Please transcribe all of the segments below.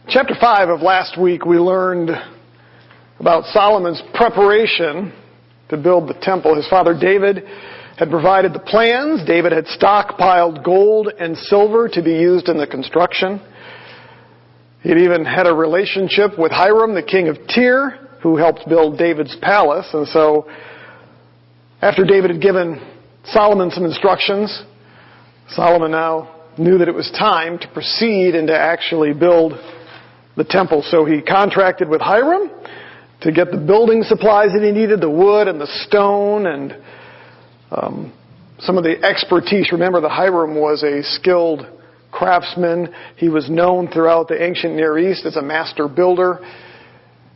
Chapter 5 of last week, we learned about Solomon's preparation to build the temple. His father David had provided the plans. David had stockpiled gold and silver to be used in the construction. He had even had a relationship with Hiram, the king of Tyre, who helped build David's palace. And so, after David had given Solomon some instructions, Solomon now knew that it was time to proceed and to actually build the temple. So he contracted with Hiram to get the building supplies that he needed, the wood and the stone and some of the expertise. Remember that Hiram was a skilled craftsman. He was known throughout the ancient Near East as a master builder,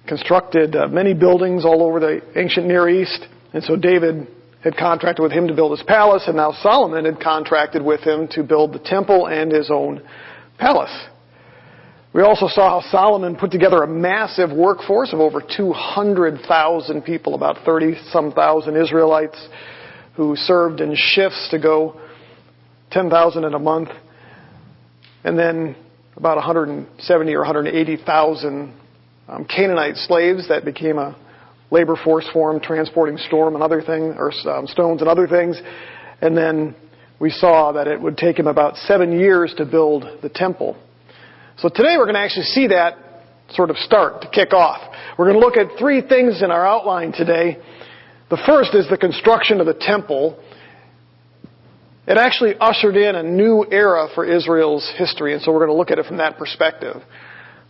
constructed many buildings all over the ancient Near East. And so David had contracted with him to build his palace, and now Solomon had contracted with him to build the temple and his own palace. We also saw how Solomon put together a massive workforce of over 200,000 people, about 30-some thousand Israelites who served in shifts to go 10,000 in a month, and then about 170 or 180,000 Canaanite slaves that became a labor force for him, transporting stones and other things. And then we saw that it would take him about 7 years to build the temple. So today we're going to actually see that sort of start to kick off. We're going to look at three things in our outline today. The first is the construction of the temple. It actually ushered in a new era for Israel's history, and so we're going to look at it from that perspective.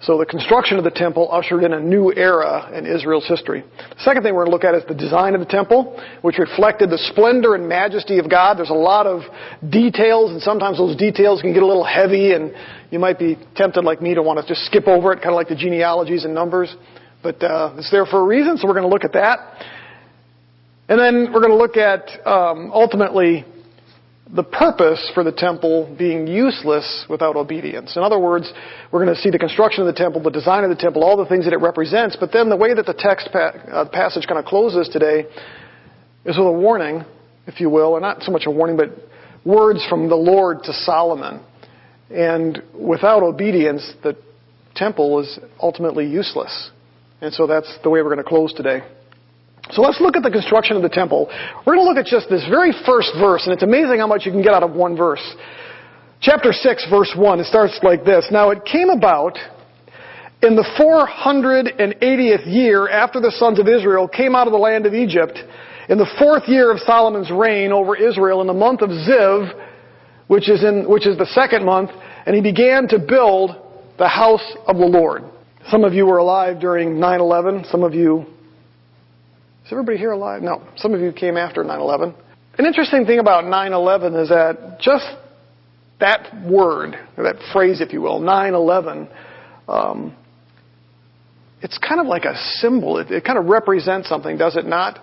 So the construction of the temple ushered in a new era in Israel's history. The second thing we're going to look at is the design of the temple, which reflected the splendor and majesty of God. There's a lot of details, and sometimes those details can get a little heavy, and you might be tempted, like me, to want to just skip over it, kind of like the genealogies and numbers. But it's there for a reason, so we're going to look at that. And then we're going to look at, ultimately, the purpose for the temple being useless without obedience. In other words, we're going to see the construction of the temple, the design of the temple, all the things that it represents, but then the way that the text passage kind of closes today is with a warning, if you will, or not so much a warning, but words from the Lord to Solomon. And without obedience, the temple is ultimately useless. And so that's the way we're going to close today. So let's look at the construction of the temple. We're going to look at just this very first verse, and it's amazing how much you can get out of one verse. Chapter 6, verse 1, it starts like this. Now it came about in the 480th year after the sons of Israel came out of the land of Egypt, in the 4th year of Solomon's reign over Israel, in the month of Ziv, which is the second month, and he began to build the house of the Lord. Some of you were alive during 9/11. Some of you... Is everybody here alive? No. Some of you came after 9/11. An interesting thing about 9/11 is that just that word, or that phrase, if you will, 9/11, it's kind of like a symbol. It kind of represents something, does it not?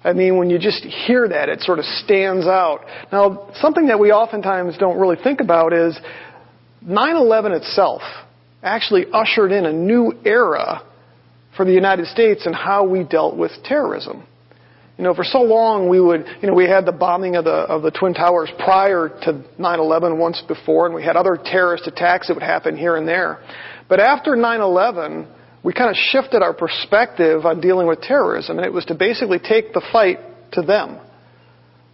I mean, when you just hear that, it sort of stands out. Now, something that we oftentimes don't really think about is 9/11 itself actually ushered in a new era for the United States and how we dealt with terrorism. You know, for so long we had the bombing of the Twin Towers prior to 9/11 once before, and we had other terrorist attacks that would happen here and there. But after 9/11, we kind of shifted our perspective on dealing with terrorism, and it was to basically take the fight to them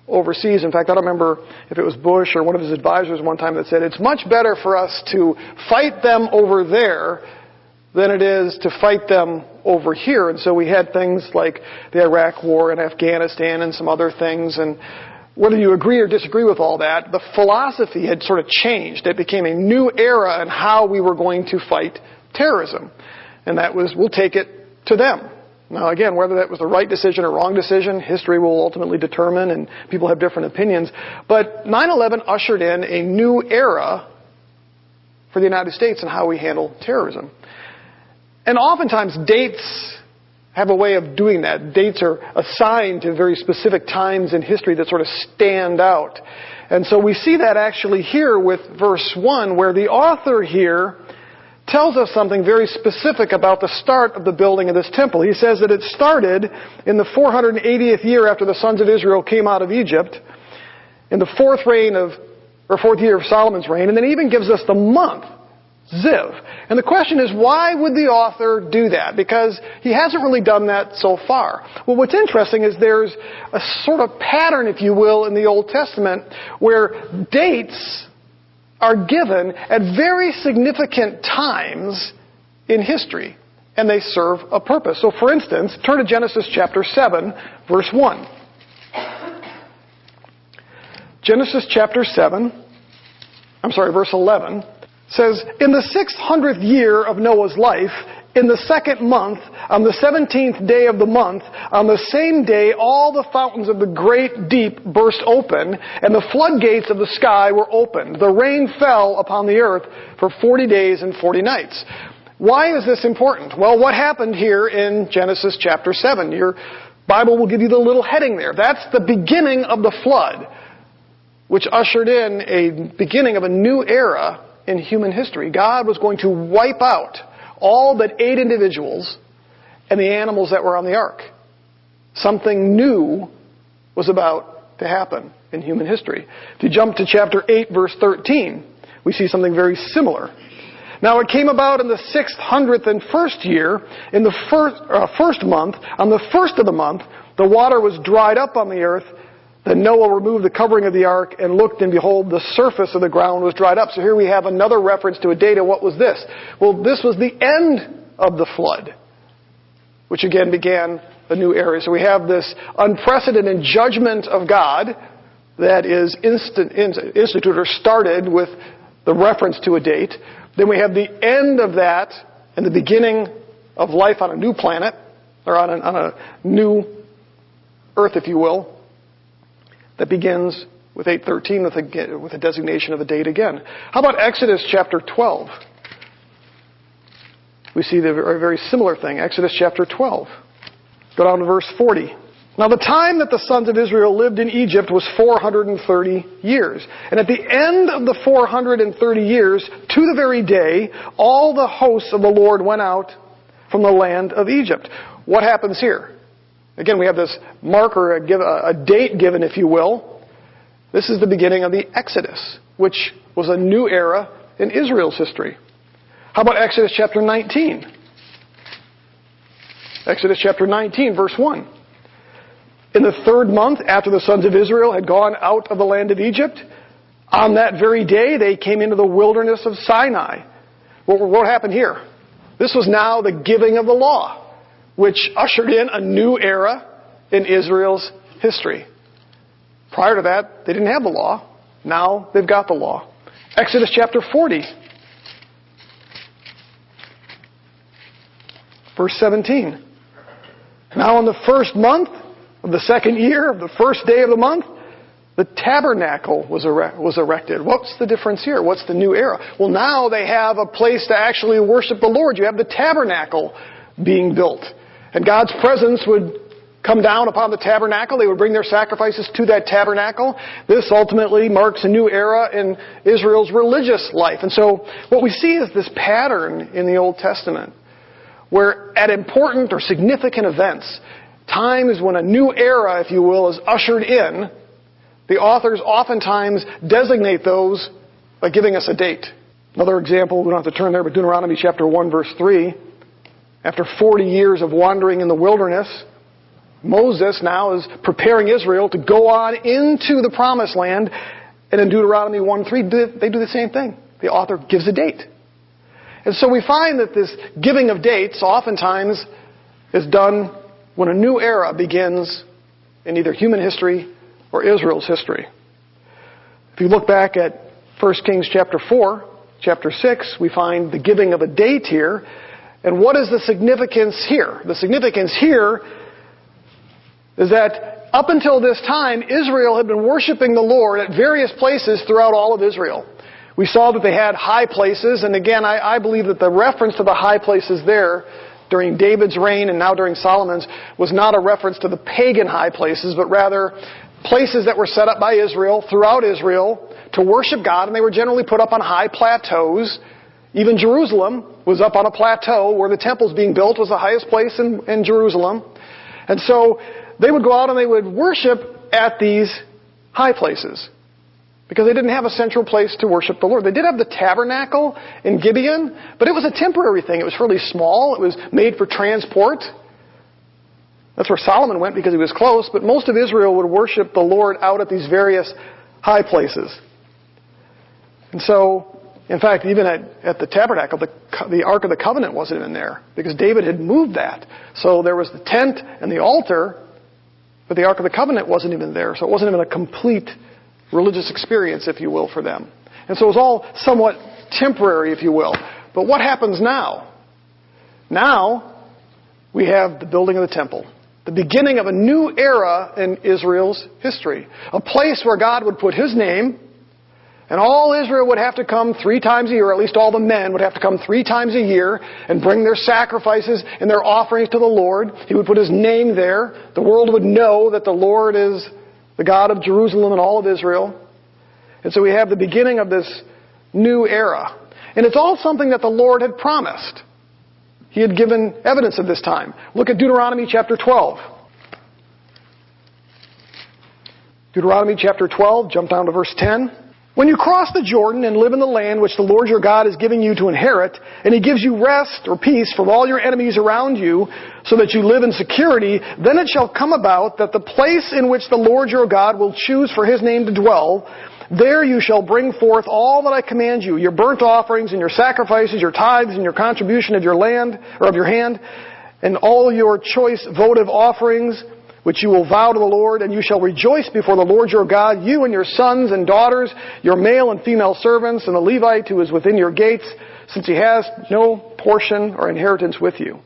overseas. In fact, I don't remember if it was Bush or one of his advisors one time that said, it's much better for us to fight them over there than it is to fight them over here. And so we had things like the Iraq War and Afghanistan and some other things. And whether you agree or disagree with all that, the philosophy had sort of changed. It became a new era in how we were going to fight terrorism. And that was, we'll take it to them. Now again, whether that was the right decision or wrong decision, history will ultimately determine, and people have different opinions. But 9/11 ushered in a new era for the United States and how we handle terrorism. And oftentimes dates have a way of doing that. Dates are assigned to very specific times in history that sort of stand out. And so we see that actually here with verse 1, where the author here tells us something very specific about the start of the building of this temple. He says that it started in the 480th year after the sons of Israel came out of Egypt, in the fourth year of Solomon's reign, and then he even gives us the month. Ziv. And the question is, why would the author do that? Because he hasn't really done that so far. Well, what's interesting is there's a sort of pattern, if you will, in the Old Testament where dates are given at very significant times in history, and they serve a purpose. So, for instance, turn to Genesis chapter 7, verse 1. Genesis chapter 11, says, "In the 600th year of Noah's life, in the 2nd month, on the 17th day of the month, on the same day all the fountains of the great deep burst open, and the floodgates of the sky were opened. The rain fell upon the earth for 40 days and 40 nights." Why is this important? Well, what happened here in Genesis chapter 7? Your Bible will give you the little heading there. That's the beginning of the flood, which ushered in a beginning of a new era in human history. God was going to wipe out all but 8 individuals and the animals that were on the ark. Something new was about to happen in human history. If you jump to chapter 8, verse 13, we see something very similar. "Now it came about in the 601st year, in the first month, on the first of the month, the water was dried up on the earth. Then Noah removed the covering of the ark and looked, and behold, the surface of the ground was dried up." So here we have another reference to a date. And what was this? Well, this was the end of the flood, which again began a new era. So we have this unprecedented judgment of God that is instituted or started with the reference to a date. Then we have the end of that and the beginning of life on a new planet, or on a new earth, if you will, that begins with 8:13 with a designation of a date again. How about Exodus chapter 12? We see a very similar thing. Exodus chapter 12. Go down to verse 40. "Now the time that the sons of Israel lived in Egypt was 430 years. And at the end of the 430 years, to the very day, all the hosts of the Lord went out from the land of Egypt." What happens here? Again, we have this marker, a date given, if you will. This is the beginning of the Exodus, which was a new era in Israel's history. How about Exodus chapter 19? Exodus chapter 19, verse 1. "In the 3rd month after the sons of Israel had gone out of the land of Egypt, on that very day they came into the wilderness of Sinai." What happened here? This was now the giving of the law, which ushered in a new era in Israel's history. Prior to that, they didn't have the law. Now they've got the law. Exodus chapter 40. Verse 17. "Now in the 1st month of the 2nd year, of the 1st day of the month, the tabernacle was erected." What's the difference here? What's the new era? Well, now they have a place to actually worship the Lord. You have the tabernacle being built. And God's presence would come down upon the tabernacle. They would bring their sacrifices to that tabernacle. This ultimately marks a new era in Israel's religious life. And so what we see is this pattern in the Old Testament, where at important or significant events, times when a new era, if you will, is ushered in, the authors oftentimes designate those by giving us a date. Another example, we don't have to turn there, but Deuteronomy chapter 1, verse 3. After 40 years of wandering in the wilderness, Moses now is preparing Israel to go on into the promised land. And in Deuteronomy 1:3, they do the same thing. The author gives a date. And so we find that this giving of dates oftentimes is done when a new era begins in either human history or Israel's history. If you look back at 1 Kings chapter 4, chapter 6, we find the giving of a date here. And what is the significance here? The significance here is that up until this time, Israel had been worshiping the Lord at various places throughout all of Israel. We saw that they had high places, and again, I believe that the reference to the high places there during David's reign and now during Solomon's was not a reference to the pagan high places, but rather places that were set up by Israel throughout Israel to worship God, and they were generally put up on high plateaus. Even Jerusalem was up on a plateau where the temple's being built, was the highest place in Jerusalem. And so they would go out and they would worship at these high places. because they didn't have a central place to worship the Lord. They did have the tabernacle in Gibeon, but it was a temporary thing. It was fairly small. It was made for transport. That's where Solomon went because he was close, but most of Israel would worship the Lord out at these various high places. And so, in fact, even at the tabernacle, the Ark of the Covenant wasn't even there because David had moved that. So there was the tent and the altar, but the Ark of the Covenant wasn't even there. So it wasn't even a complete religious experience, if you will, for them. And so it was all somewhat temporary, if you will. But what happens now? Now, we have the building of the temple. The beginning of a new era in Israel's history. A place where God would put His name, and all Israel would have to come 3 times a year, or at least all the men would have to come 3 times a year and bring their sacrifices and their offerings to the Lord. He would put His name there. The world would know that the Lord is the God of Jerusalem and all of Israel. And so we have the beginning of this new era. And it's all something that the Lord had promised. He had given evidence of this time. Look at Deuteronomy chapter 12. Deuteronomy chapter 12, jump down to verse 10. When you cross the Jordan and live in the land which the Lord your God is giving you to inherit, and He gives you rest or peace from all your enemies around you, so that you live in security, then it shall come about that the place in which the Lord your God will choose for His name to dwell, there you shall bring forth all that I command you, your burnt offerings and your sacrifices, your tithes and your contribution of your land, or of your hand, and all your choice votive offerings, which you will vow to the Lord, and you shall rejoice before the Lord your God, you and your sons and daughters, your male and female servants, and the Levite who is within your gates, since he has no portion or inheritance with you.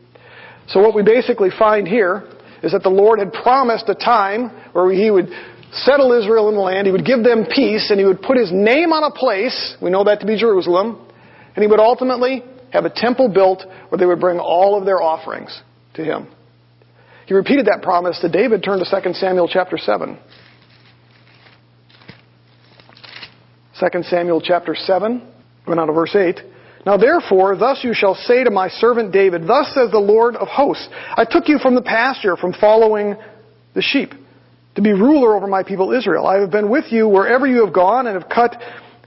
So what we basically find here is that the Lord had promised a time where He would settle Israel in the land, He would give them peace, and He would put His name on a place, we know that to be Jerusalem, and He would ultimately have a temple built where they would bring all of their offerings to Him. He repeated that promise to David. Turn to 2 Samuel chapter 7. 2 Samuel chapter 7, going on to verse 8. Now therefore, thus you shall say to my servant David, thus says the Lord of hosts, I took you from the pasture, from following the sheep, to be ruler over my people Israel. I have been with you wherever you have gone, and have cut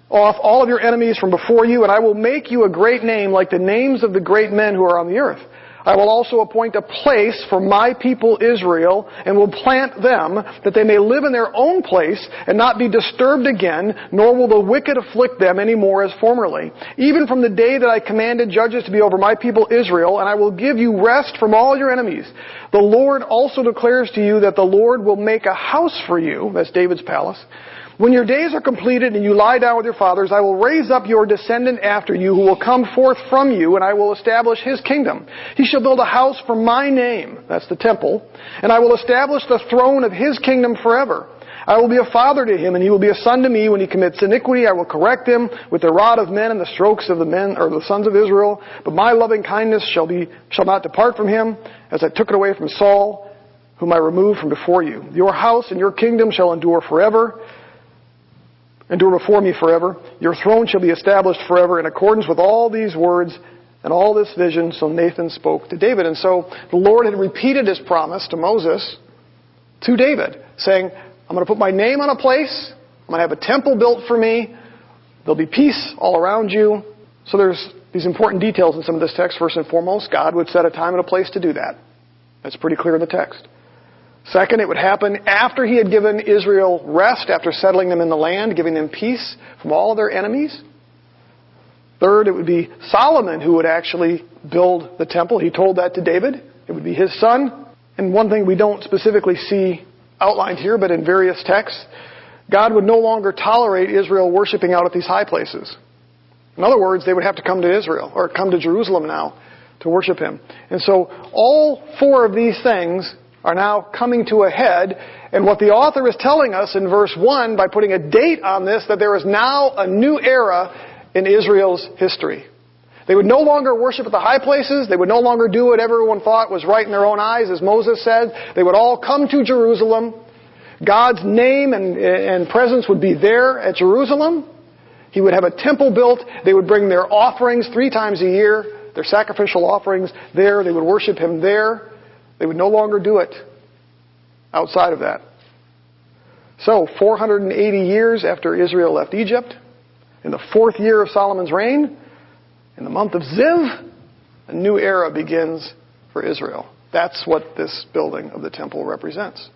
off all of your enemies from before you, and I will make you a great name like the names of the great men who are on the earth. I will also appoint a place for my people Israel, and will plant them, that they may live in their own place, and not be disturbed again, nor will the wicked afflict them any more as formerly. Even from the day that I commanded judges to be over my people Israel, and I will give you rest from all your enemies. The Lord also declares to you that the Lord will make a house for you, that's David's palace. When your days are completed and you lie down with your fathers, I will raise up your descendant after you, who will come forth from you, and I will establish his kingdom. He shall build a house for my name, that's the temple, and I will establish the throne of his kingdom forever. I will be a father to him, and he will be a son to me. When he commits iniquity, I will correct him with the rod of men and the strokes of the men, or the sons of Israel. But my loving kindness shall not depart from him, as I took it away from Saul, whom I removed from before you. Your house and your kingdom shall endure forever. Endure before me forever. Your throne shall be established forever, in accordance with all these words and all this vision. So Nathan spoke to David. And so the Lord had repeated His promise to Moses, to David, saying, I'm going to put my name on a place. I'm going to have a temple built for me. There'll be peace all around you. So there's these important details in some of this text. First and foremost, God would set a time and a place to do that. That's pretty clear in the text. Second, it would happen after He had given Israel rest, after settling them in the land, giving them peace from all of their enemies. Third, it would be Solomon who would actually build the temple. He told that to David. It would be his son. And one thing we don't specifically see outlined here, but in various texts, God would no longer tolerate Israel worshiping out at these high places. In other words, they would have to come to Israel, or come to Jerusalem now, to worship Him. And so all 4 of these things are now coming to a head. And what the author is telling us in verse 1, by putting a date on this, that there is now a new era in Israel's history. They would no longer worship at the high places. They would no longer do what everyone thought was right in their own eyes, as Moses said. They would all come to Jerusalem. God's name and presence would be there at Jerusalem. He would have a temple built. They would bring their offerings 3 times a year, their sacrificial offerings there. They would worship Him there. They would no longer do it outside of that. So, 480 years after Israel left Egypt, in the 4th year of Solomon's reign, in the month of Ziv, a new era begins for Israel. That's what this building of the temple represents.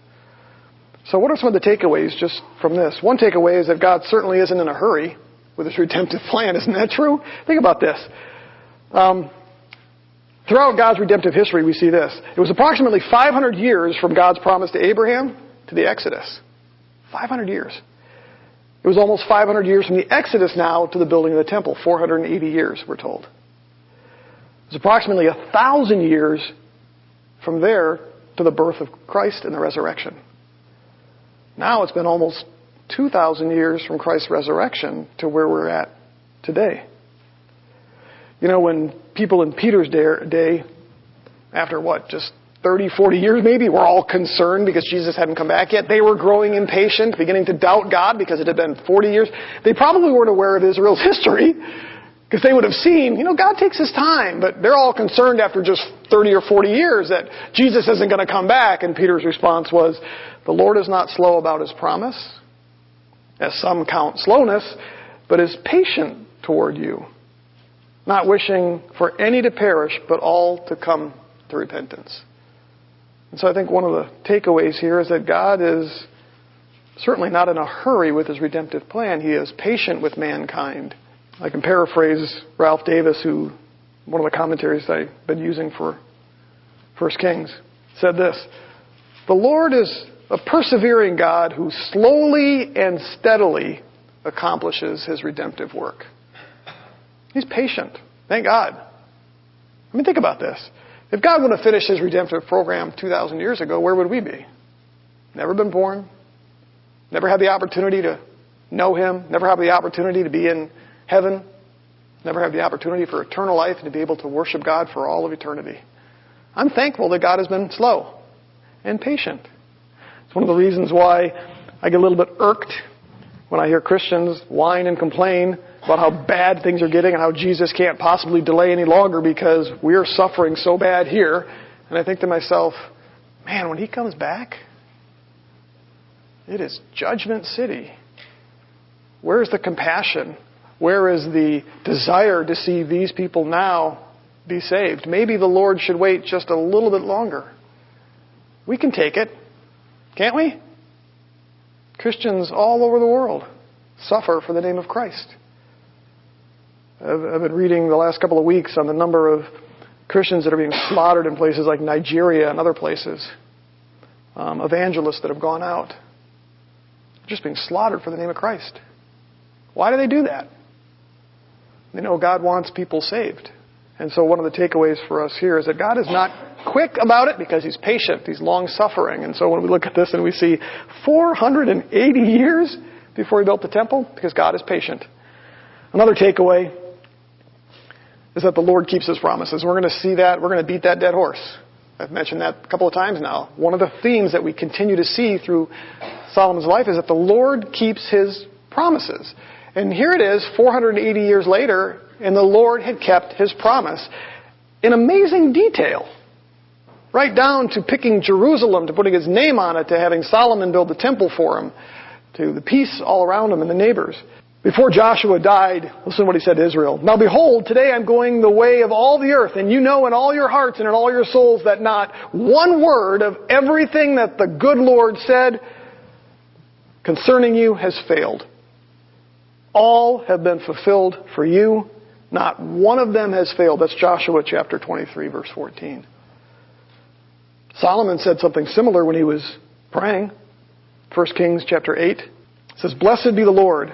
So what are some of the takeaways just from this? One takeaway is that God certainly isn't in a hurry with His redemptive plan. Isn't that true? Think about this. Throughout God's redemptive history, we see this. It was approximately 500 years from God's promise to Abraham to the Exodus. 500 years. It was almost 500 years from the Exodus now to the building of the temple. 480 years, we're told. It was approximately 1,000 years from there to the birth of Christ and the resurrection. Now it's been almost 2,000 years from Christ's resurrection to where we're at today. You know, when people in Peter's day, after just 30, 40 years maybe, were all concerned because Jesus hadn't come back yet. They were growing impatient, beginning to doubt God because it had been 40 years. They probably weren't aware of Israel's history because they would have seen, God takes His time, but they're all concerned after just 30 or 40 years that Jesus isn't going to come back. And Peter's response was, the Lord is not slow about His promise, as some count slowness, but is patient toward you, not wishing for any to perish, but all to come to repentance. And so I think one of the takeaways here is that God is certainly not in a hurry with His redemptive plan. He is patient with mankind. I can paraphrase Ralph Davis, who, one of the commentaries I've been using for 1 Kings, said this: the Lord is a persevering God who slowly and steadily accomplishes His redemptive work. He's patient. Thank God. I mean, think about this. If God would have finished His redemptive program 2,000 years ago, where would we be? Never been born. Never had the opportunity to know Him. Never had the opportunity to be in heaven. Never had the opportunity for eternal life and to be able to worship God for all of eternity. I'm thankful that God has been slow and patient. It's one of the reasons why I get a little bit irked when I hear Christians whine and complain about how bad things are getting and how Jesus can't possibly delay any longer because we're suffering so bad here. And I think to myself, man, when He comes back, it is Judgment City. Where is the compassion? Where is the desire to see these people now be saved? Maybe the Lord should wait just a little bit longer. We can take it, can't we? Christians all over the world suffer for the name of Christ. I've been reading the last couple of weeks on the number of Christians that are being slaughtered in places like Nigeria and other places. Evangelists that have gone out. Just being slaughtered for the name of Christ. Why do they do that? They know God wants people saved. And so one of the takeaways for us here is that God is not quick about it because He's patient. He's long-suffering. And so when we look at this and we see 480 years before He built the temple, because God is patient. Another takeaway is that the Lord keeps His promises. We're going to see that. We're going to beat that dead horse. I've mentioned that a couple of times now. One of the themes that we continue to see through Solomon's life is that the Lord keeps His promises. And here it is, 480 years later, and the Lord had kept His promise in amazing detail. Right down to picking Jerusalem, to putting His name on it, to having Solomon build the temple for Him, to the peace all around Him and the neighbors. Before Joshua died, listen to what he said to Israel. Now behold, today I'm going the way of all the earth, and you know in all your hearts and in all your souls that not one word of everything that the good Lord said concerning you has failed. All have been fulfilled for you. Not one of them has failed. That's Joshua chapter 23, verse 14. Solomon said something similar when he was praying. 1 Kings chapter 8. It says, Blessed be the Lord,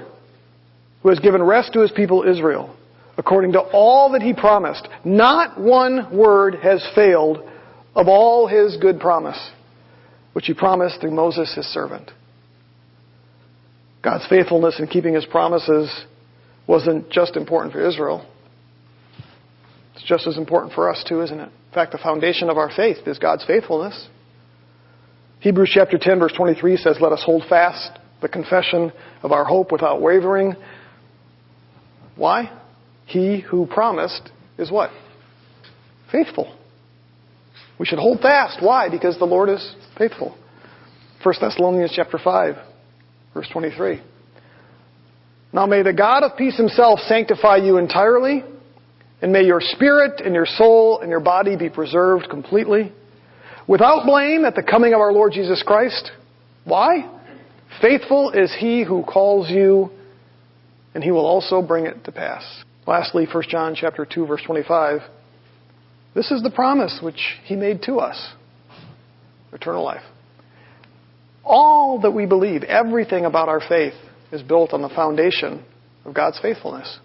who has given rest to His people Israel, according to all that He promised. Not one word has failed of all His good promise, which He promised through Moses His servant. God's faithfulness in keeping His promises wasn't just important for Israel. It's just as important for us too, isn't it? In fact, the foundation of our faith is God's faithfulness. Hebrews chapter 10, verse 23 says, Let us hold fast the confession of our hope without wavering. Why? He who promised is what? Faithful. We should hold fast. Why? Because the Lord is faithful. 1 Thessalonians chapter 5. Verse 23. Now may the God of peace himself sanctify you entirely, and may your spirit and your soul and your body be preserved completely, without blame at the coming of our Lord Jesus Christ. Why? Faithful is he who calls you, and he will also bring it to pass. Lastly, 1 John chapter 2, verse 25. This is the promise which he made to us. Eternal life. All that we believe, everything about our faith, is built on the foundation of God's faithfulness.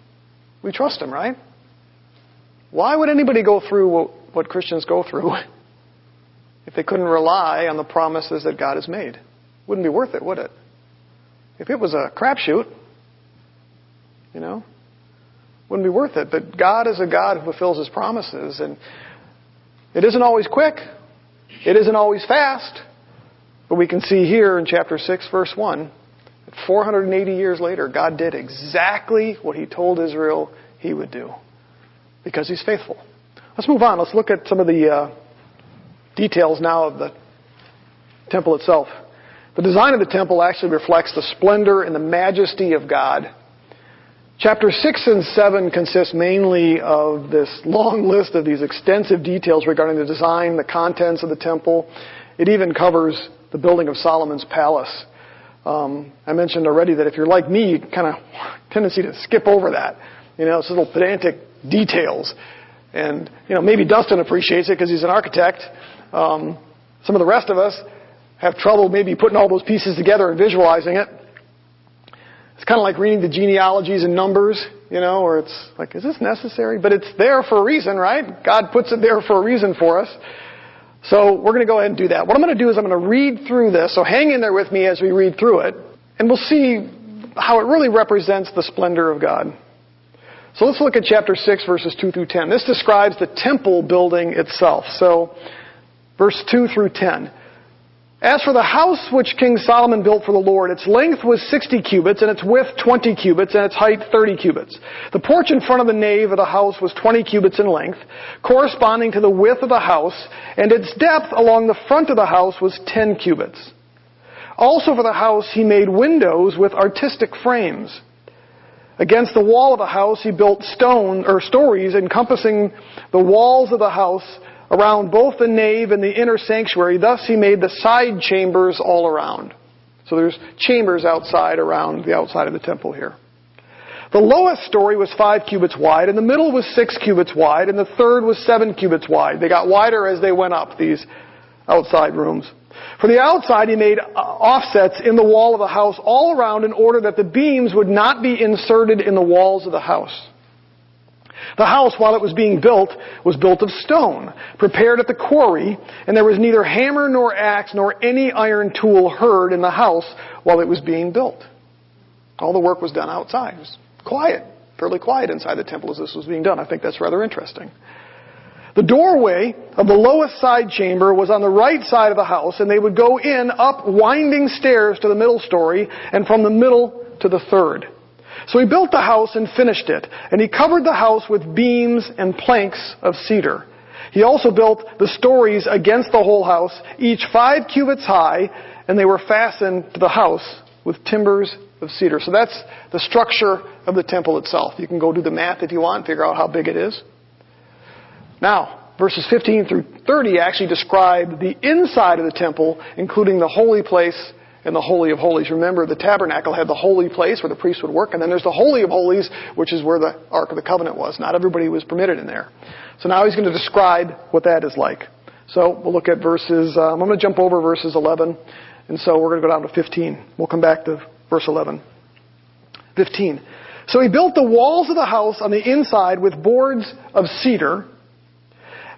We trust him, right? Why would anybody go through what Christians go through if they couldn't rely on the promises that God has made? Wouldn't be worth it, would it? If it was a crapshoot, wouldn't be worth it. But God is a God who fulfills his promises, and it isn't always quick. It isn't always fast. But we can see here in chapter 6, verse 1, that 480 years later, God did exactly what he told Israel he would do, because he's faithful. Let's move on. Let's look at some of the details now of the temple itself. The design of the temple actually reflects the splendor and the majesty of God. Chapters 6 and 7 consist mainly of this long list of these extensive details regarding the design, the contents of the temple. It even covers the building of Solomon's palace. I mentioned already that if you're like me, you kind of tendency to skip over that. It's little pedantic details. And, maybe Dustin appreciates it because he's an architect. Some of the rest of us have trouble maybe putting all those pieces together and visualizing it. It's kind of like reading the genealogies and numbers, where it's like, is this necessary? But it's there for a reason, right? God puts it there for a reason for us. So we're going to go ahead and do that. What I'm going to do is I'm going to read through this. So hang in there with me as we read through it. And we'll see how it really represents the splendor of God. So let's look at chapter 6, verses 2 through 10. This describes the temple building itself. So verse 2 through 10. As for the house which King Solomon built for the Lord, its length was 60 cubits, and its width 20 cubits, and its height 30 cubits. The porch in front of the nave of the house was 20 cubits in length, corresponding to the width of the house, and its depth along the front of the house was 10 cubits. Also for the house he made windows with artistic frames. Against the wall of the house he built stories encompassing the walls of the house around both the nave and the inner sanctuary. Thus he made the side chambers all around. So there's chambers outside around the outside of the temple here. The lowest story was 5 cubits wide, and the middle was 6 cubits wide, and the third was 7 cubits wide. They got wider as they went up, these outside rooms. For the outside he made offsets in the wall of the house all around in order that the beams would not be inserted in the walls of the house. The house, while it was being built, was built of stone, prepared at the quarry, and there was neither hammer nor axe nor any iron tool heard in the house while it was being built. All the work was done outside. It was quiet, fairly quiet inside the temple as this was being done. I think that's rather interesting. The doorway of the lowest side chamber was on the right side of the house, and they would go in up winding stairs to the middle story, and from the middle to the third. So he built the house and finished it, and he covered the house with beams and planks of cedar. He also built the stories against the whole house, each 5 cubits high, and they were fastened to the house with timbers of cedar. So that's the structure of the temple itself. You can go do the math if you want, figure out how big it is. Now, verses 15 through 30 actually describe the inside of the temple, including the holy place and the Holy of Holies. Remember, the tabernacle had the holy place where the priest would work, and then there's the Holy of Holies, which is where the Ark of the Covenant was. Not everybody was permitted in there. So now he's going to describe what that is like. So we'll look at verses, I'm going to jump over verses 11, and so we're going to go down to 15. We'll come back to verse 11. 15. So he built the walls of the house on the inside with boards of cedar.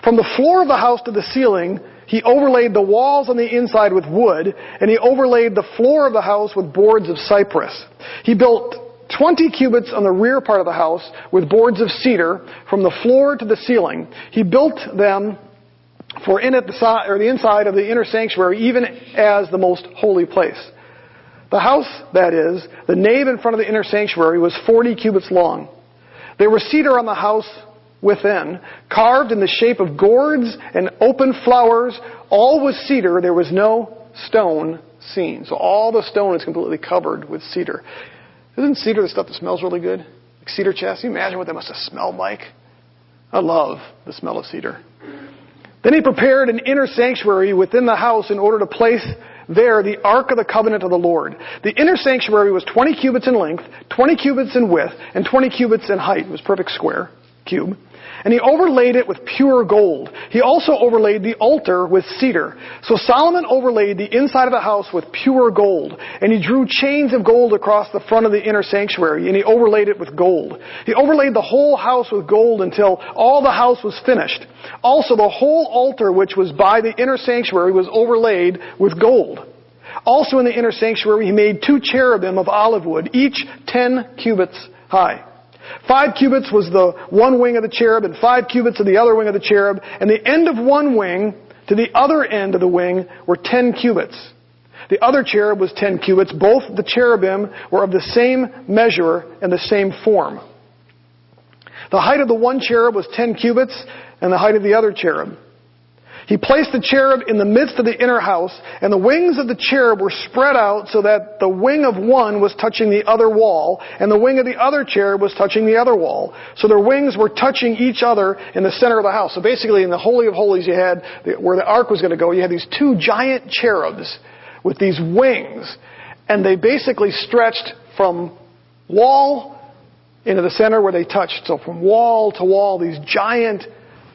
From the floor of the house to the ceiling, he overlaid the walls on the inside with wood, and he overlaid the floor of the house with boards of cypress. He built 20 cubits on the rear part of the house with boards of cedar from the floor to the ceiling. He built them for the inside of the inner sanctuary, even as the most holy place. The house, that is, the nave in front of the inner sanctuary, was 40 cubits long. There was cedar on the house within, carved in the shape of gourds and open flowers, all was cedar. There was no stone scene. So all the stone is completely covered with cedar. Isn't cedar the stuff that smells really good? Like cedar chests? Can you imagine what that must have smelled like? I love the smell of cedar. Then he prepared an inner sanctuary within the house in order to place there the Ark of the Covenant of the Lord. The inner sanctuary was 20 cubits in length, 20 cubits in width, and 20 cubits in height. It was a perfect square, cube. And he overlaid it with pure gold. He also overlaid the altar with cedar. So Solomon overlaid the inside of the house with pure gold. And he drew chains of gold across the front of the inner sanctuary, and he overlaid it with gold. He overlaid the whole house with gold until all the house was finished. Also, the whole altar which was by the inner sanctuary was overlaid with gold. Also in the inner sanctuary he made 2 cherubim of olive wood, each 10 cubits high. 5 cubits was the one wing of the cherub, and 5 cubits of the other wing of the cherub, and the end of one wing to the other end of the wing were 10 cubits. The other cherub was 10 cubits. Both the cherubim were of the same measure and the same form. The height of the one cherub was 10 cubits, and the height of the other cherub. He placed the cherub in the midst of the inner house, and the wings of the cherub were spread out so that the wing of one was touching the other wall, and the wing of the other cherub was touching the other wall. So their wings were touching each other in the center of the house. So basically in the Holy of Holies you had, where the ark was going to go, you had these 2 giant cherubs with these wings, and they basically stretched from wall into the center where they touched. So from wall to wall, these giant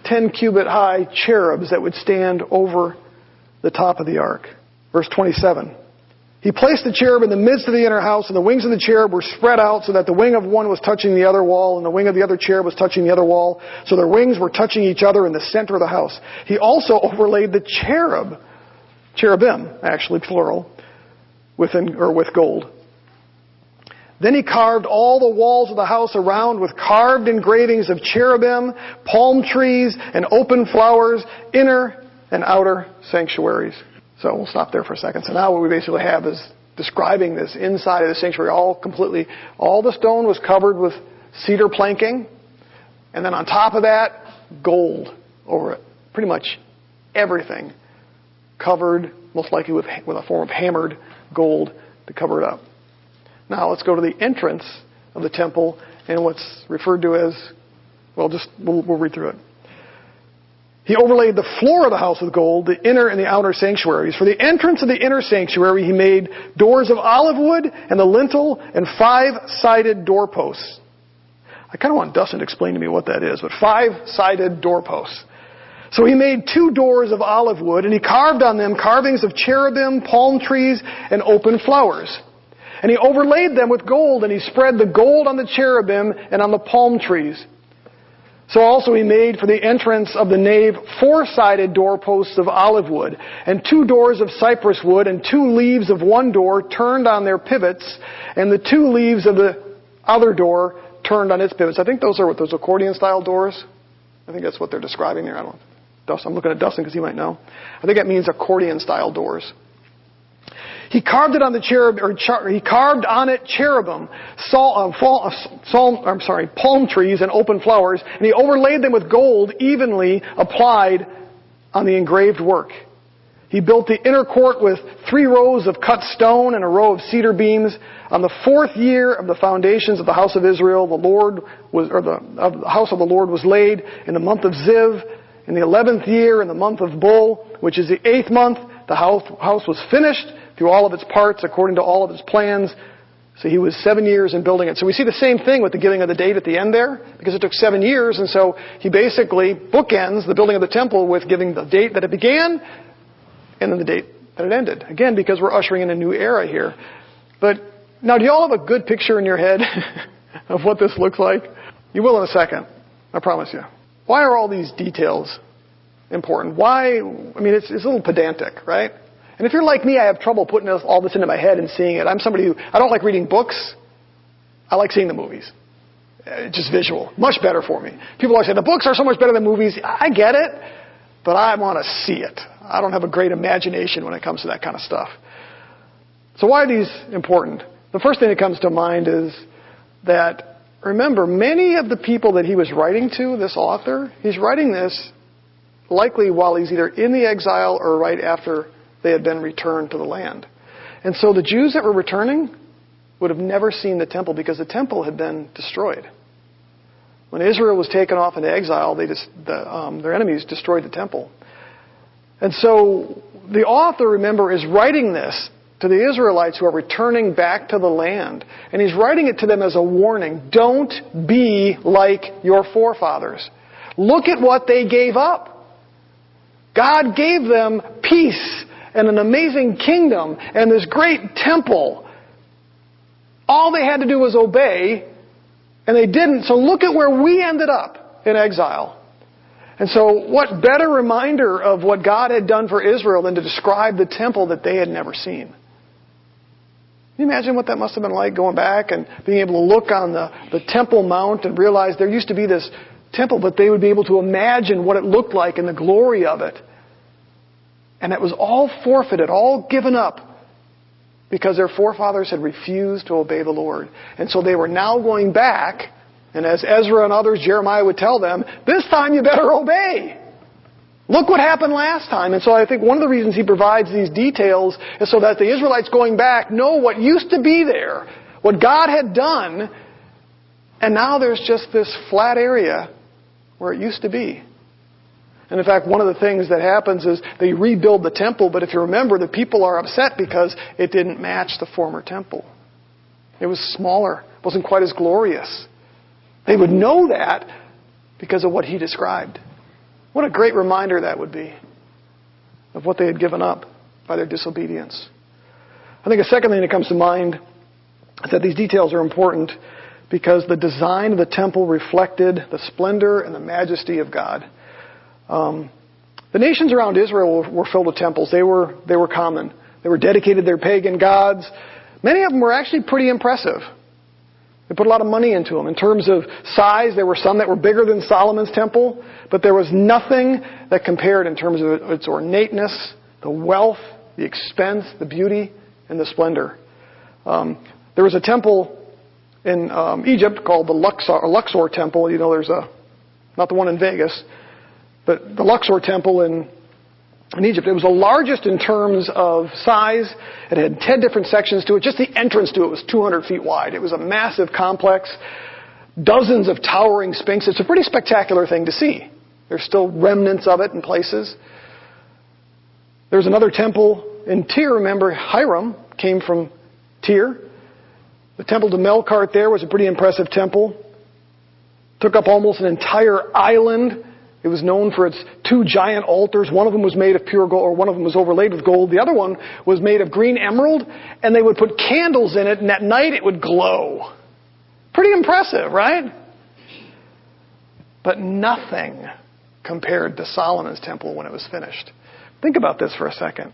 10-cubit high cherubs that would stand over the top of the ark. Verse 27. He placed the cherub in the midst of the inner house, and the wings of the cherub were spread out so that the wing of one was touching the other wall, and the wing of the other cherub was touching the other wall. So their wings were touching each other in the center of the house. He also overlaid the cherubim, actually plural, with gold. Then he carved all the walls of the house around with carved engravings of cherubim, palm trees, and open flowers, inner and outer sanctuaries. So we'll stop there for a second. So now what we basically have is describing this inside of the sanctuary all the stone was covered with cedar planking, and then on top of that, gold over it. Pretty much everything covered, most likely with a form of hammered gold to cover it up. Now let's go to the entrance of the temple and what's referred to as, we'll read through it. He overlaid the floor of the house with gold, the inner and the outer sanctuaries. For the entrance of the inner sanctuary, he made doors of olive wood and the lintel and 5-sided doorposts. I kind of want Dustin to explain to me what that is, but 5-sided doorposts. So he made 2 doors of olive wood, and he carved on them carvings of cherubim, palm trees, and open flowers. And he overlaid them with gold, and he spread the gold on the cherubim and on the palm trees. So also he made for the entrance of the nave 4-sided doorposts of olive wood, and 2 doors of cypress wood, and 2 leaves of one door turned on their pivots, and the 2 leaves of the other door turned on its pivots. I think those are those accordion-style doors. I think that's what they're describing there. I'm looking at Dustin because he might know. I think that means accordion-style doors. He carved it on the he carved on it cherubim, palm trees and open flowers, and he overlaid them with gold evenly applied on the engraved work. He built the inner court with 3 rows of cut stone and a row of cedar beams. On the 4th year of the foundations of the house of Israel, the house of the Lord was laid in the month of Ziv. In the 11th year, in the month of Bul, which is the 8th month, the house was finished through all of its parts, according to all of its plans. So he was 7 years in building it. So we see the same thing with the giving of the date at the end there, because it took 7 years, and so he basically bookends the building of the temple with giving the date that it began, and then the date that it ended. Again, because we're ushering in a new era here. But now, do you all have a good picture in your head of what this looks like? You will in a second, I promise you. Why are all these details important? It's a little pedantic, right? And if you're like me, I have trouble putting all this into my head and seeing it. I'm somebody who, I don't like reading books. I like seeing the movies. Just visual. Much better for me. People always say, the books are so much better than movies. I get it, but I want to see it. I don't have a great imagination when it comes to that kind of stuff. So why are these important? The first thing that comes to mind is that, remember, many of the people that he was writing to, this author, he's writing this likely while he's either in the exile or right after they had been returned to the land. And so the Jews that were returning would have never seen the temple because the temple had been destroyed. When Israel was taken off into exile, their enemies destroyed the temple. And so the author, remember, is writing this to the Israelites who are returning back to the land. And he's writing it to them as a warning. Don't be like your forefathers. Look at what they gave up. God gave them peace and an amazing kingdom and this great temple. All they had to do was obey, and they didn't. So look at where we ended up in exile. And so what better reminder of what God had done for Israel than to describe the temple that they had never seen? Can you imagine what that must have been like, going back and being able to look on the Temple Mount and realize there used to be this temple, but they would be able to imagine what it looked like and the glory of it. And it was all forfeited, all given up, because their forefathers had refused to obey the Lord. And so they were now going back, and as Ezra and others, Jeremiah would tell them, this time you better obey. Look what happened last time. And so I think one of the reasons he provides these details is so that the Israelites going back know what used to be there, what God had done, and now there's just this flat area where it used to be. And in fact, one of the things that happens is they rebuild the temple, but if you remember, the people are upset because it didn't match the former temple. It was smaller. It wasn't quite as glorious. They would know that because of what he described. What a great reminder that would be of what they had given up by their disobedience. I think a second thing that comes to mind is that these details are important because the design of the temple reflected the splendor and the majesty of God. The nations around Israel were filled with temples. They were common. They were dedicated to their pagan gods. Many of them were actually pretty impressive. They put a lot of money into them. In terms of size, there were some that were bigger than Solomon's temple, but there was nothing that compared in terms of its ornateness, the wealth, the expense, the beauty, and the splendor. There was a temple in Egypt called the Luxor Temple. You know, there's not the one in Vegas, but the Luxor Temple in Egypt. It was the largest in terms of size. It had 10 different sections to it. Just the entrance to it was 200 feet wide. It was a massive complex. Dozens of towering sphinxes. It's a pretty spectacular thing to see. There's still remnants of it in places. There's another temple in Tyre. Remember, Hiram came from Tyre. The temple to Melkart there was a pretty impressive temple. Took up almost an entire island. It was known for its 2 giant altars. One of them was made of pure gold, or one of them was overlaid with gold. The other one was made of green emerald, and they would put candles in it, and at night it would glow. Pretty impressive, right? But nothing compared to Solomon's temple when it was finished. Think about this for a second.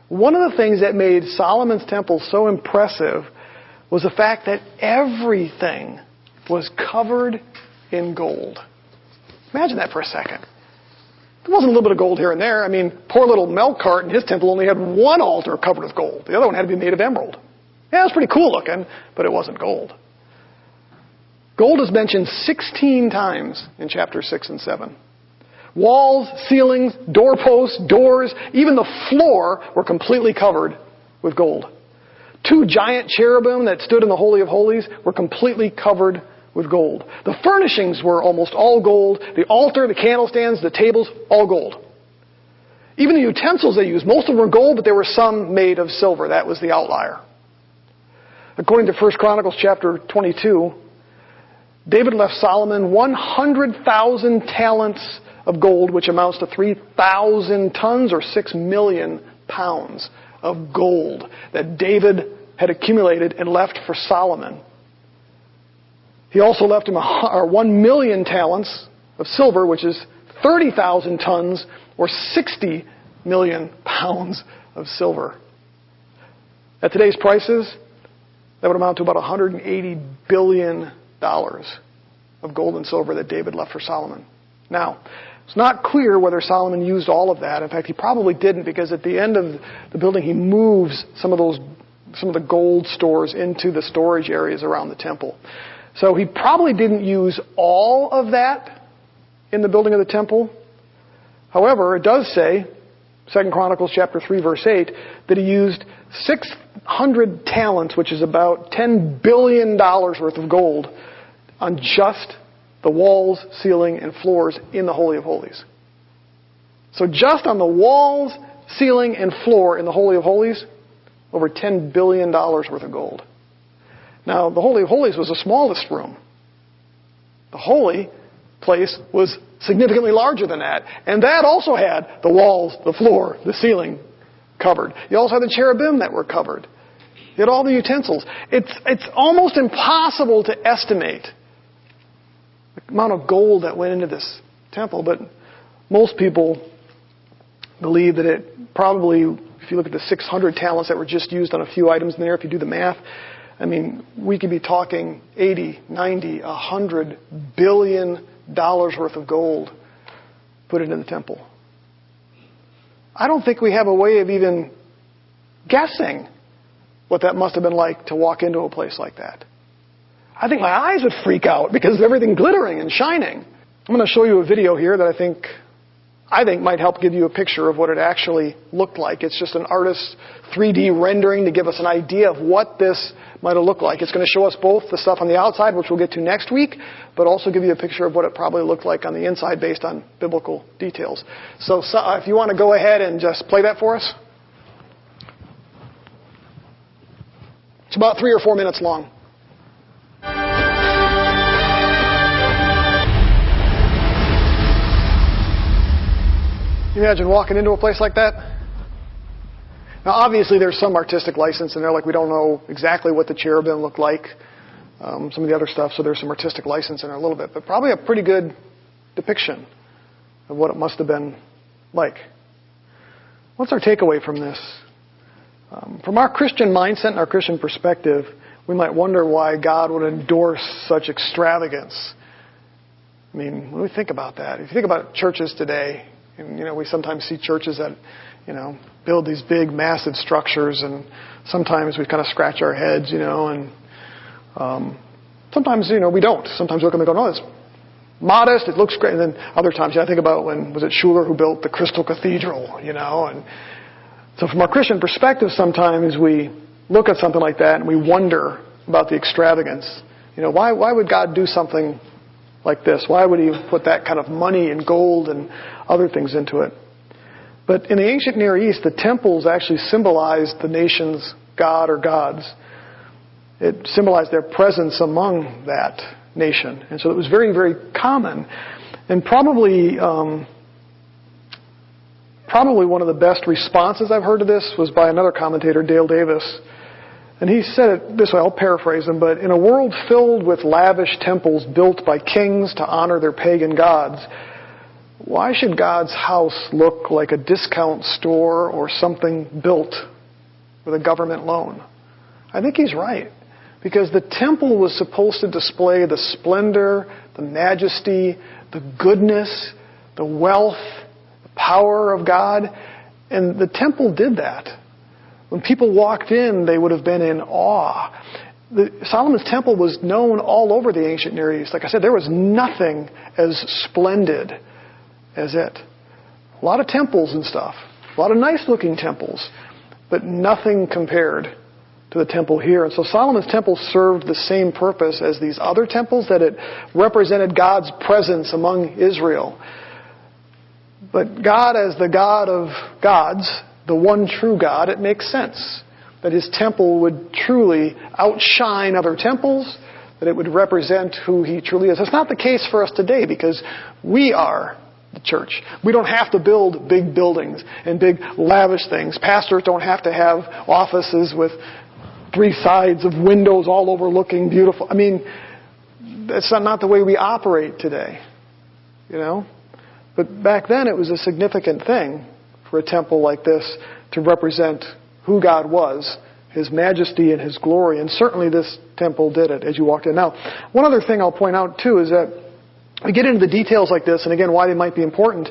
One of the things that made Solomon's temple so impressive was the fact that everything was covered in gold. Imagine that for a second. There wasn't a little bit of gold here and there. I mean, poor little Melkart in his temple only had one altar covered with gold. The other one had to be made of emerald. Yeah, it was pretty cool looking, but it wasn't gold. Gold is mentioned 16 times in chapter 6 and 7. Walls, ceilings, doorposts, doors, even the floor were completely covered with gold. 2 giant cherubim that stood in the Holy of Holies were completely covered with gold. The furnishings were almost all gold. The altar, the candlestands, the tables, all gold. Even the utensils they used, most of them were gold, but there were some made of silver. That was the outlier. According to 1 Chronicles chapter 22, David left Solomon 100,000 talents of gold, which amounts to 3,000 tons or 6 million pounds of gold that David had accumulated and left for Solomon. He also left him 1 million talents of silver, which is 30,000 tons or 60 million pounds of silver. At today's prices, that would amount to about $180 billion of gold and silver that David left for Solomon. Now, it's not clear whether Solomon used all of that. In fact, he probably didn't, because at the end of the building, he moves some of the gold stores into the storage areas around the temple. So he probably didn't use all of that in the building of the temple. However, it does say 2 Chronicles chapter 3, verse 8, that he used 600 talents, which is about $10 billion worth of gold, on just the walls, ceiling, and floors in the Holy of Holies. So just on the walls, ceiling, and floor in the Holy of Holies, over $10 billion worth of gold. Now, the Holy of Holies was the smallest room. The holy place was significantly larger than that. And that also had the walls, the floor, the ceiling covered. You also had the cherubim that were covered. You had all the utensils. It's almost impossible to estimate the amount of gold that went into this temple, but most people believe that it probably, if you look at the 600 talents that were just used on a few items in there, if you do the math, I mean, we could be talking 80, 90, $100 billion worth of gold put into the temple. I don't think we have a way of even guessing what that must have been like to walk into a place like that. I think my eyes would freak out because of everything glittering and shining. I'm going to show you a video here that I think might help give you a picture of what it actually looked like. It's just an artist's 3D rendering to give us an idea of what this might have looked like. It's going to show us both the stuff on the outside, which we'll get to next week, but also give you a picture of what it probably looked like on the inside based on biblical details. So if you want to go ahead and just play that for us. It's about 3 or 4 minutes long. Can you imagine walking into a place like that? Now, obviously, there's some artistic license in there, like we don't know exactly what the cherubim looked like, some of the other stuff, so there's some artistic license in there a little bit, but probably a pretty good depiction of what it must have been like. What's our takeaway from this? From our Christian mindset and our Christian perspective, we might wonder why God would endorse such extravagance. I mean, when we think about that, if you think about churches today, and, we sometimes see churches that, build these big, massive structures, and sometimes we kind of scratch our heads, and sometimes, we don't. Sometimes we look and go, no, it's modest, it looks great. And then other times, I think about was it Schuller who built the Crystal Cathedral, and so from our Christian perspective, sometimes we look at something like that and we wonder about the extravagance. Why would God do something like this? Why would he put that kind of money and gold and other things into it? But in the ancient Near East, the temples actually symbolized the nation's god or gods. It symbolized their presence among that nation. And so it was very, very common. And probably one of the best responses I've heard to this was by another commentator, Dale Davis. And he said it this way, I'll paraphrase him, but in a world filled with lavish temples built by kings to honor their pagan gods, why should God's house look like a discount store or something built with a government loan? I think he's right. Because the temple was supposed to display the splendor, the majesty, the goodness, the wealth, the power of God. And the temple did that. When people walked in, they would have been in awe. Solomon's temple was known all over the ancient Near East. Like I said, there was nothing as splendid as it. A lot of temples and stuff. A lot of nice-looking temples. But nothing compared to the temple here. And so Solomon's temple served the same purpose as these other temples, that it represented God's presence among Israel. But God, as the God of gods, the one true God, it makes sense that his temple would truly outshine other temples, that it would represent who he truly is. That's not the case for us today because we are the church. We don't have to build big buildings and big lavish things. Pastors don't have to have offices with 3 sides of windows all overlooking beautiful. I mean, that's not the way we operate today, But back then it was a significant thing for a temple like this to represent who God was, his majesty and his glory. And certainly this temple did it as you walked in. Now, one other thing I'll point out too is that we get into the details like this, and again, why they might be important.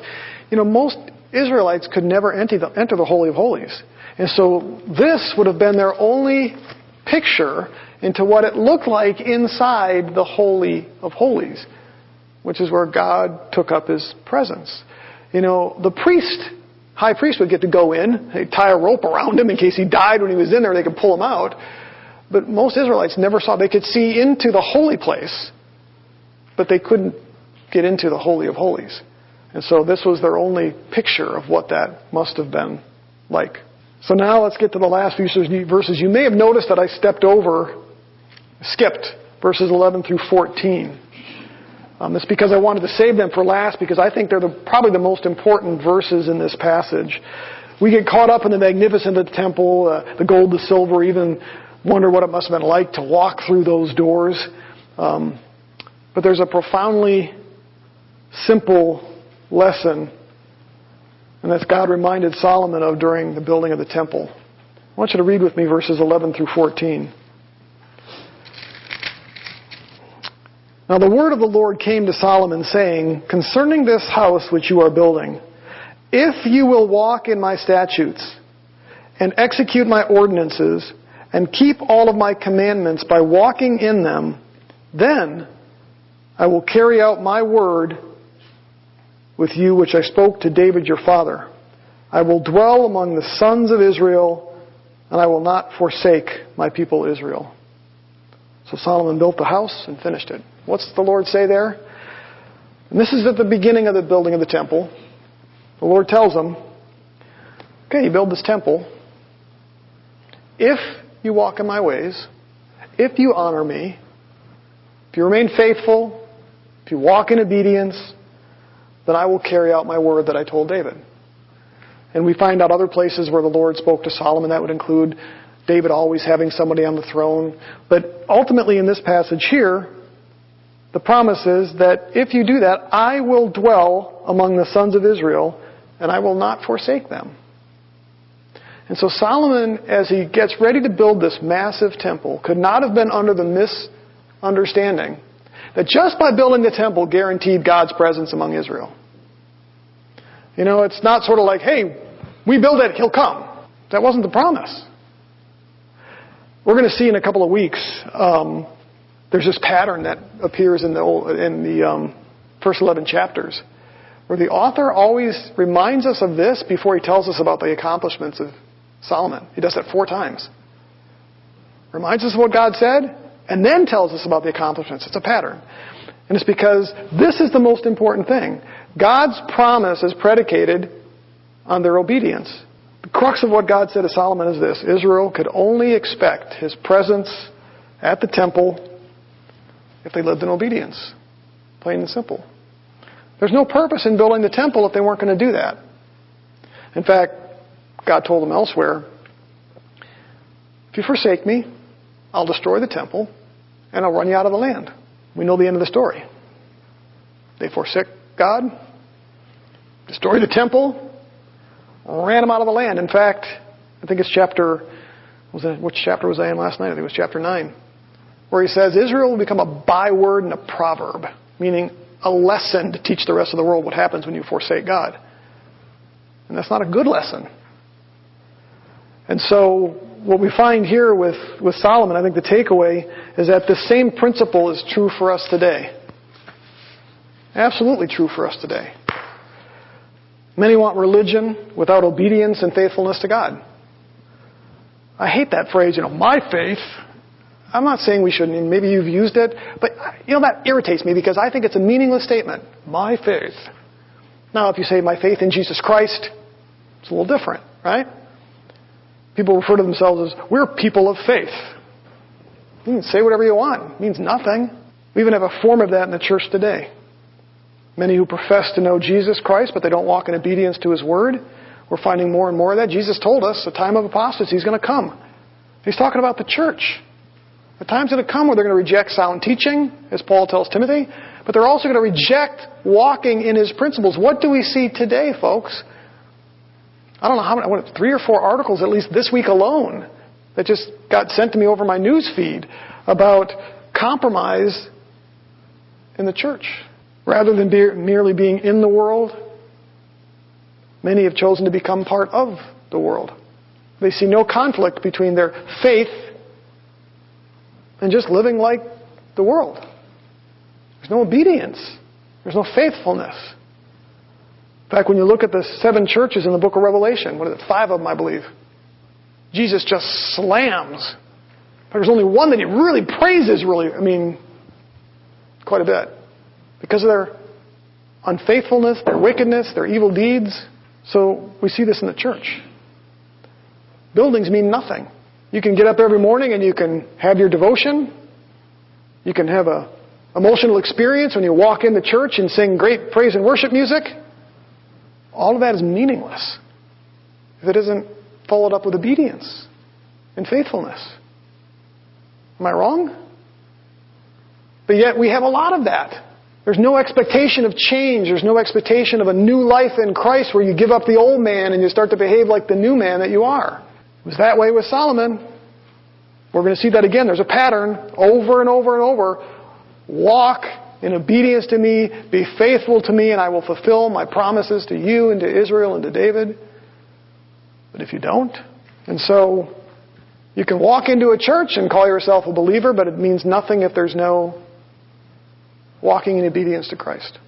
Most Israelites could never enter the Holy of Holies. And so this would have been their only picture into what it looked like inside the Holy of Holies, which is where God took up his presence. The priest high priest would get to go in. They'd tie a rope around him in case he died when he was in there. They could pull him out. But most Israelites never saw. They could see into the holy place, but they couldn't get into the Holy of Holies. And so this was their only picture of what that must have been like. So now let's get to the last few verses. You may have noticed that I skipped verses 11 through 14. It's because I wanted to save them for last, because I think they're probably the most important verses in this passage. We get caught up in the magnificence of the temple, the gold, the silver, even wonder what it must have been like to walk through those doors. But there's a profoundly simple lesson, and that's God reminded Solomon of during the building of the temple. I want you to read with me verses 11 through 14. Now the word of the Lord came to Solomon, saying, concerning this house which you are building, if you will walk in my statutes, and execute my ordinances, and keep all of my commandments by walking in them, then I will carry out my word with you which I spoke to David your father. I will dwell among the sons of Israel, and I will not forsake my people Israel. So Solomon built the house and finished it. What's the Lord say there? And this is at the beginning of the building of the temple. The Lord tells him, okay, you build this temple. If you walk in my ways, if you honor me, if you remain faithful, if you walk in obedience, then I will carry out my word that I told David. And we find out other places where the Lord spoke to Solomon. That would include David always having somebody on the throne. But ultimately in this passage here, the promise is that if you do that, I will dwell among the sons of Israel, and I will not forsake them. And so Solomon, as he gets ready to build this massive temple, could not have been under the misunderstanding that just by building the temple guaranteed God's presence among Israel. You know, it's not sort of like, hey, we build it, he'll come. That wasn't the promise. We're going to see in a couple of weeks, there's this pattern that appears in the first 11 chapters, where the author always reminds us of this before he tells us about the accomplishments of Solomon. He does that 4 times. Reminds us of what God said, and then tells us about the accomplishments. It's a pattern. And it's because this is the most important thing. God's promise is predicated on their obedience. The crux of what God said to Solomon is this: Israel could only expect his presence at the temple if they lived in obedience. Plain and simple. There's no purpose in building the temple if they weren't going to do that. In fact, God told them elsewhere, if you forsake me, I'll destroy the temple and I'll run you out of the land. We know the end of the story. They forsook God, destroyed the temple, ran them out of the land. In fact, I think it's which chapter was I in last night? I think it was chapter 9. Where he says, Israel will become a byword and a proverb, meaning a lesson to teach the rest of the world what happens when you forsake God. And that's not a good lesson. And so what we find here with Solomon, I think the takeaway is that the same principle is true for us today. Absolutely true for us today. Many want religion without obedience and faithfulness to God. I hate that phrase, my faith. I'm not saying we shouldn't, and maybe you've used it, but that irritates me because I think it's a meaningless statement. My faith. Now, if you say my faith in Jesus Christ, it's a little different, right? People refer to themselves as, we're people of faith. You can say whatever you want. It means nothing. We even have a form of that in the church today. Many who profess to know Jesus Christ, but they don't walk in obedience to His Word. We're finding more and more of that. Jesus told us the time of apostasy is going to come. He's talking about the church. The time's going to come where they're going to reject sound teaching, as Paul tells Timothy, but they're also going to reject walking in His principles. What do we see today, folks? I don't know how many, 3 or 4 articles at least this week alone that just got sent to me over my news feed about compromise in the church. Rather than merely being in the world, many have chosen to become part of the world. They see no conflict between their faith and just living like the world. There's no obedience. There's no faithfulness. In fact, when you look at the 7 churches in the book of Revelation, what is it, 5 of them, I believe, Jesus just slams. There's only one that he really praises, quite a bit. Because of their unfaithfulness, their wickedness, their evil deeds. So we see this in the church. Buildings mean nothing. You can get up every morning and you can have your devotion. You can have an emotional experience when you walk into church and sing great praise and worship music. All of that is meaningless if it isn't followed up with obedience and faithfulness. Am I wrong? But yet we have a lot of that. There's no expectation of change. There's no expectation of a new life in Christ where you give up the old man and you start to behave like the new man that you are. It was that way with Solomon. We're going to see that again. There's a pattern over and over and over. Walk in obedience to me, be faithful to me, and I will fulfill my promises to you and to Israel and to David. But if you don't, and so you can walk into a church and call yourself a believer, but it means nothing if there's no walking in obedience to Christ.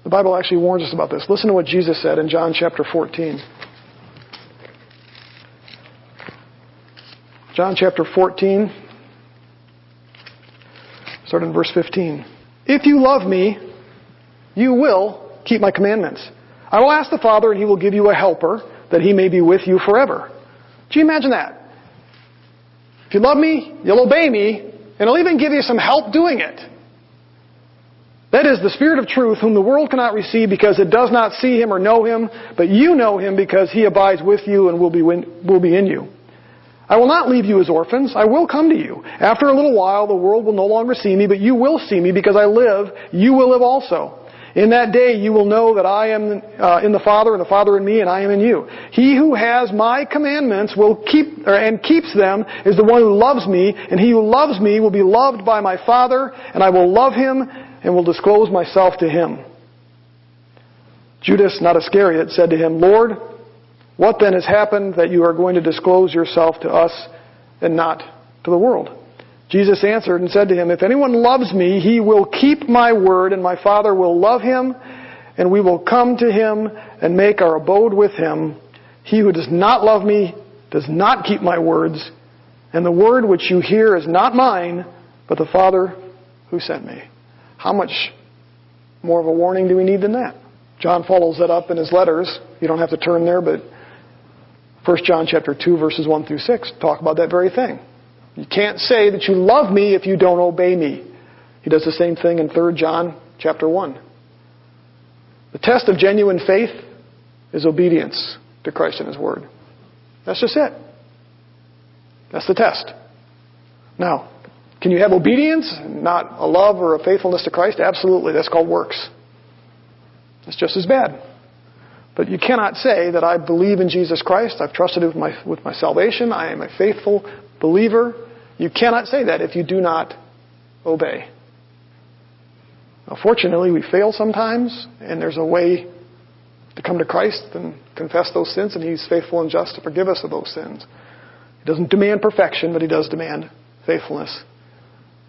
The Bible actually warns us about this. Listen to what Jesus said in John chapter 14. John chapter 14, start in verse 15. If you love me, you will keep my commandments. I will ask the Father, and he will give you a helper, that he may be with you forever. Do you imagine that? If you love me, you'll obey me, and I'll even give you some help doing it. That is the Spirit of truth, whom the world cannot receive because it does not see him or know him, but you know him because he abides with you and will be in you. I will not leave you as orphans. I will come to you. After a little while, the world will no longer see me, but you will see me because I live. You will live also. In that day, you will know that I am in the Father, and the Father in me, and I am in you. He who has my commandments and keeps them is the one who loves me, and he who loves me will be loved by my Father, and I will love him and will disclose myself to him. Judas, not Iscariot, said to him, Lord, what then has happened that you are going to disclose yourself to us and not to the world? Jesus answered and said to him, if anyone loves me, he will keep my word, and my Father will love him, and we will come to him and make our abode with him. He who does not love me does not keep my words, and the word which you hear is not mine, but the Father who sent me. How much more of a warning do we need than that? John follows that up in his letters. You don't have to turn there, but 1 John chapter 2, verses 1 through 6 talk about that very thing. You can't say that you love me if you don't obey me. He does the same thing in 3 John chapter 1. The test of genuine faith is obedience to Christ and his word. That's just it. That's the test. Now, can you have obedience and not a love or a faithfulness to Christ? Absolutely. That's called works. It's just as bad. But you cannot say that I believe in Jesus Christ, I've trusted him with my salvation, I am a faithful believer. You cannot say that if you do not obey. Now, fortunately, we fail sometimes, and there's a way to come to Christ and confess those sins, and he's faithful and just to forgive us of those sins. He doesn't demand perfection, but he does demand faithfulness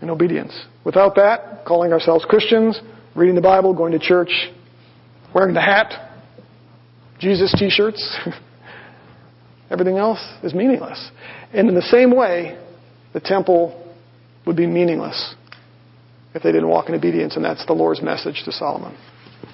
and obedience. Without that, calling ourselves Christians, reading the Bible, going to church, wearing the hat, Jesus t-shirts, everything else is meaningless. And in the same way, the temple would be meaningless if they didn't walk in obedience, and that's the Lord's message to Solomon.